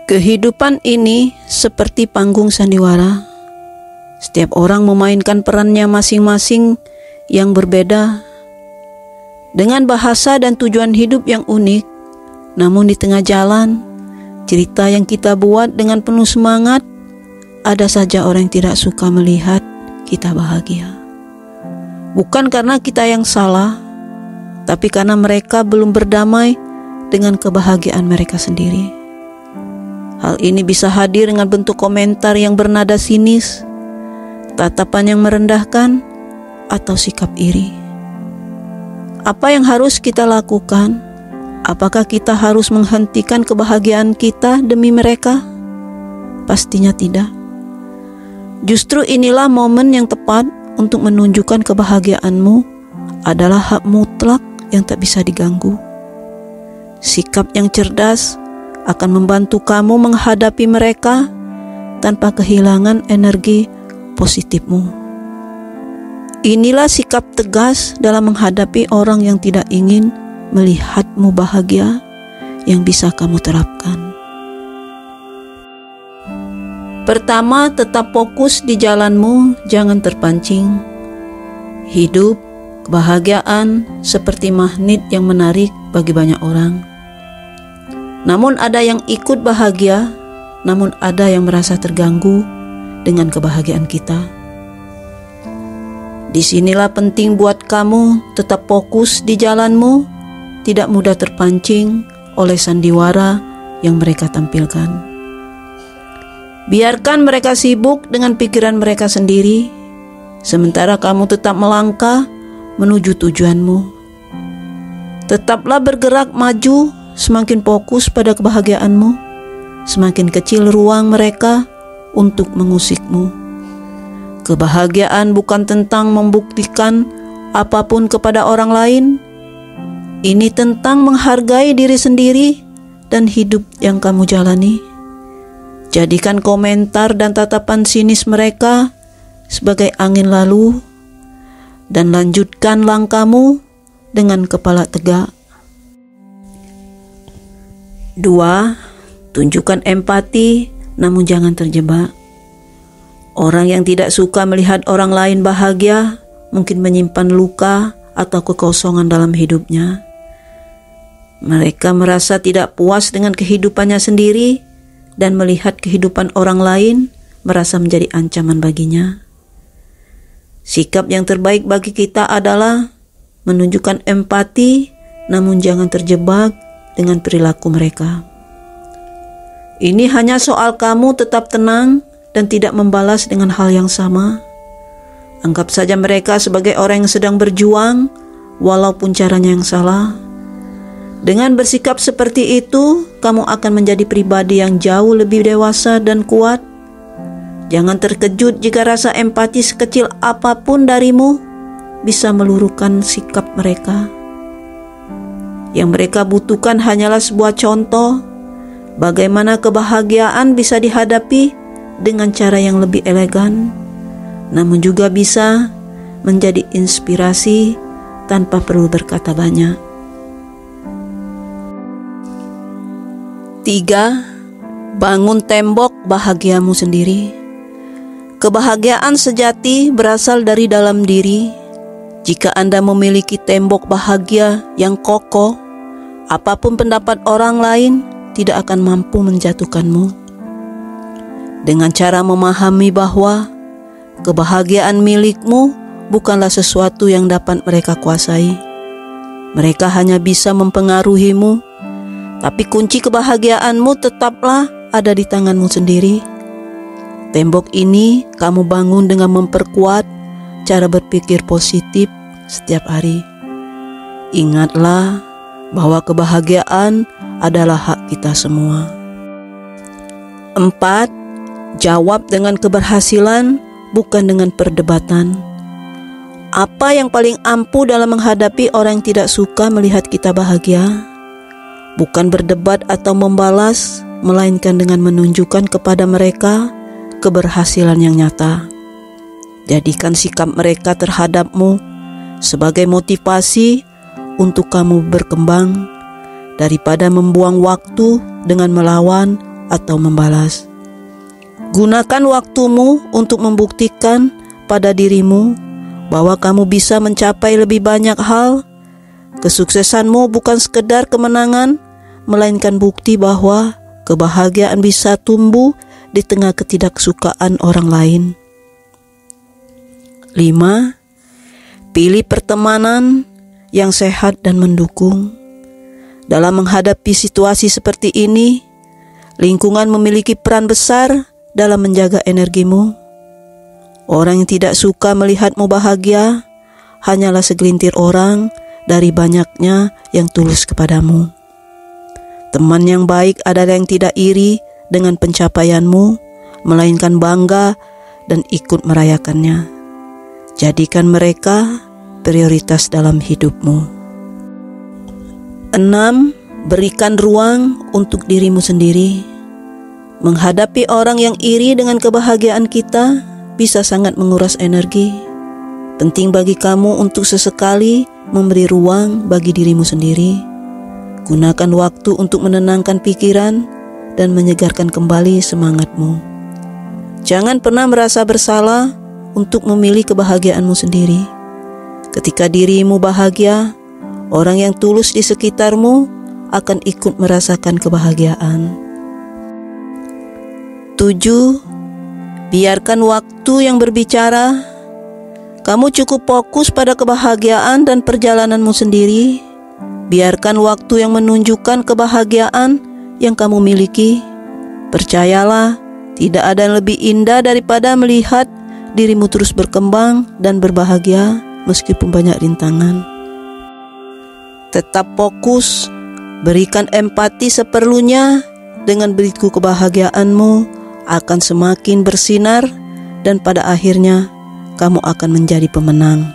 Kehidupan ini seperti panggung sandiwara. Setiap orang memainkan perannya masing-masing yang berbeda, dengan bahasa dan tujuan hidup yang unik. Namun di tengah jalan, cerita yang kita buat dengan penuh semangat, ada saja orang yang tidak suka melihat kita bahagia. Bukan karena kita yang salah, tapi karena mereka belum berdamai dengan kebahagiaan mereka sendiri. Hal ini bisa hadir dengan bentuk komentar yang bernada sinis, tatapan yang merendahkan, atau sikap iri. Apa yang harus kita lakukan? Apakah kita harus menghentikan kebahagiaan kita demi mereka? Pastinya tidak. Justru inilah momen yang tepat untuk menunjukkan kebahagiaanmu adalah hak mutlak yang tak bisa diganggu. Sikap yang cerdas akan membantu kamu menghadapi mereka tanpa kehilangan energi positifmu. Inilah sikap tegas dalam menghadapi orang yang tidak ingin melihatmu bahagia yang bisa kamu terapkan. Pertama, tetap fokus di jalanmu, jangan terpancing. Hidup, kebahagiaan seperti magnet yang menarik bagi banyak orang. Namun ada yang ikut bahagia, namun ada yang merasa terganggu dengan kebahagiaan kita. Disinilah penting buat kamu tetap fokus di jalanmu, tidak mudah terpancing oleh sandiwara yang mereka tampilkan. Biarkan mereka sibuk dengan pikiran mereka sendiri, sementara kamu tetap melangkah menuju tujuanmu. Tetaplah bergerak maju. Semakin fokus pada kebahagiaanmu, semakin kecil ruang mereka untuk mengusikmu. Kebahagiaan bukan tentang membuktikan apapun kepada orang lain. Ini tentang menghargai diri sendiri dan hidup yang kamu jalani. Jadikan komentar dan tatapan sinis mereka sebagai angin lalu, dan lanjutkan langkahmu dengan kepala tegak. 2. Tunjukkan empati, namun jangan terjebak. Orang yang tidak suka melihat orang lain bahagia mungkin menyimpan luka atau kekosongan dalam hidupnya. Mereka merasa tidak puas dengan kehidupannya sendiri dan melihat kehidupan orang lain merasa menjadi ancaman baginya. Sikap yang terbaik bagi kita adalah menunjukkan empati, namun jangan terjebak dengan perilaku mereka. Ini hanya soal kamu tetap tenang dan tidak membalas dengan hal yang sama. Anggap saja mereka sebagai orang yang sedang berjuang, walaupun caranya yang salah. Dengan bersikap seperti itu, kamu akan menjadi pribadi yang jauh lebih dewasa dan kuat. Jangan terkejut jika rasa empati sekecil apapun darimu bisa meluruhkan sikap mereka. Yang mereka butuhkan hanyalah sebuah contoh bagaimana kebahagiaan bisa dihadapi dengan cara yang lebih elegan, namun juga bisa menjadi inspirasi tanpa perlu berkata banyak. 3. Bangun tembok bahagiamu sendiri. Kebahagiaan sejati berasal dari dalam diri. Jika Anda memiliki tembok bahagia yang kokoh, apapun pendapat orang lain tidak akan mampu menjatuhkanmu. Dengan cara memahami bahwa kebahagiaan milikmu bukanlah sesuatu yang dapat mereka kuasai. Mereka hanya bisa mempengaruhimu, tapi kunci kebahagiaanmu tetaplah ada di tanganmu sendiri. Tembok ini kamu bangun dengan memperkuat cara berpikir positif setiap hari. Ingatlah bahwa kebahagiaan adalah hak kita semua. 4. Jawab dengan keberhasilan, bukan dengan perdebatan. Apa yang paling ampuh dalam menghadapi orang yang tidak suka melihat kita bahagia? Bukan berdebat atau membalas, melainkan dengan menunjukkan kepada mereka keberhasilan yang nyata. Jadikan sikap mereka terhadapmu sebagai motivasi untuk kamu berkembang, daripada membuang waktu dengan melawan atau membalas. Gunakan waktumu untuk membuktikan pada dirimu bahwa kamu bisa mencapai lebih banyak hal. Kesuksesanmu bukan sekedar kemenangan, melainkan bukti bahwa kebahagiaan bisa tumbuh di tengah ketidaksukaan orang lain. 5. Pilih pertemanan yang sehat dan mendukung. Dalam menghadapi situasi seperti ini, lingkungan memiliki peran besar dalam menjaga energimu. Orang yang tidak suka melihatmu bahagia hanyalah segelintir orang dari banyaknya yang tulus kepadamu. Teman yang baik adalah yang tidak iri dengan pencapaianmu, melainkan bangga dan ikut merayakannya. Jadikan mereka prioritas dalam hidupmu. 6. Berikan ruang untuk dirimu sendiri. Menghadapi orang yang iri dengan kebahagiaan kita bisa sangat menguras energi. Penting bagi kamu untuk sesekali memberi ruang bagi dirimu sendiri. Gunakan waktu untuk menenangkan pikiran dan menyegarkan kembali semangatmu. Jangan pernah merasa bersalah untuk memilih kebahagiaanmu sendiri. Ketika dirimu bahagia, orang yang tulus di sekitarmu akan ikut merasakan kebahagiaan. 7. Biarkan waktu yang berbicara. Kamu cukup fokus pada kebahagiaan dan perjalananmu sendiri. Biarkan waktu yang menunjukkan kebahagiaan yang kamu miliki. Percayalah, tidak ada yang lebih indah daripada melihat dirimu terus berkembang dan berbahagia meskipun banyak rintangan. Tetap fokus, berikan empati seperlunya. Dengan begitu kebahagiaanmu akan semakin bersinar dan pada akhirnya kamu akan menjadi pemenang.